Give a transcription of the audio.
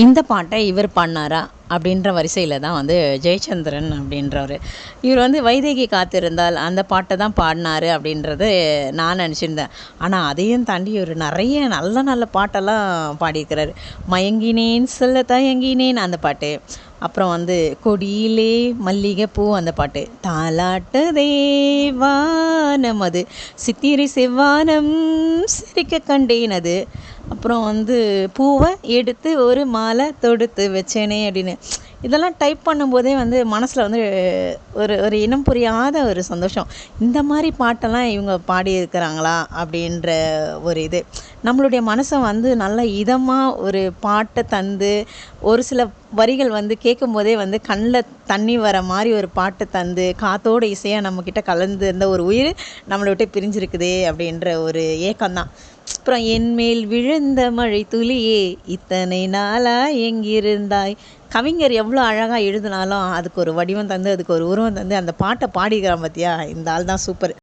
இந்த பாட்டை இவர் பாடினாரா அப்படின்ற வரிசையில் தான் வந்து ஜெயச்சந்திரன் அப்படின்றவர். இவர் வந்து வைதேகி காத்திருந்தால் அந்த பாட்டை தான் பாடினாரு அப்படின்றது நான் நினச்சிருந்தேன். ஆனால் அதையும் தாண்டி இவர் நிறைய நல்ல நல்ல பாட்டெல்லாம் பாடியிருக்கிறாரு. மயங்கினேன் சொல்ல தயங்கினேன் அந்த பாட்டு, அப்புறம் வந்து கொடியிலே மல்லிகைப்பூ அந்த பாட்டு, தாலாட்டு தேவானம் அது, சித்திரை செவ்வானம் சிரிக்க கண்டேன் அது, அப்புறம் வந்து பூவை எடுத்து ஒரு மாலை தொடுத்து வச்சேனே அப்படின்னு. இதெல்லாம் டைப் பண்ணும்போதே வந்து மனசில் வந்து ஒரு ஒரு இனம் புரியாத ஒரு சந்தோஷம். இந்த மாதிரி பாட்டெல்லாம் இவங்க பாடியிருக்கிறாங்களா அப்படின்ற ஒரு இது நம்மளுடைய மனசை வந்து நல்ல இதமாக ஒரு பாட்டை தந்து, ஒரு சில வரிகள் வந்து கேட்கும்போதே வந்து கண்ணில் தண்ணி வர மாதிரி ஒரு பாட்டு தந்து, காத்தோட இசையாக நம்மக்கிட்ட கலந்து இருந்த ஒரு உயிர் நம்மளை விட்டு பிரிஞ்சிருக்குதே அப்படின்ற ஒரு ஏக்கம்தான். அப்புறம் என்மேல் விழுந்த மழை துளியே இத்தனை நாளா எங்கிருந்தாய். கவிஞர் எவ்வளோ அழகாக எழுதினாலும் அதுக்கு ஒரு வடிவம் தந்து, அதுக்கு ஒரு உருவம் தந்து அந்த பாட்டை பாடிக்கிறான் பார்த்தியா, இந்த ஆள் தான் சூப்பர்.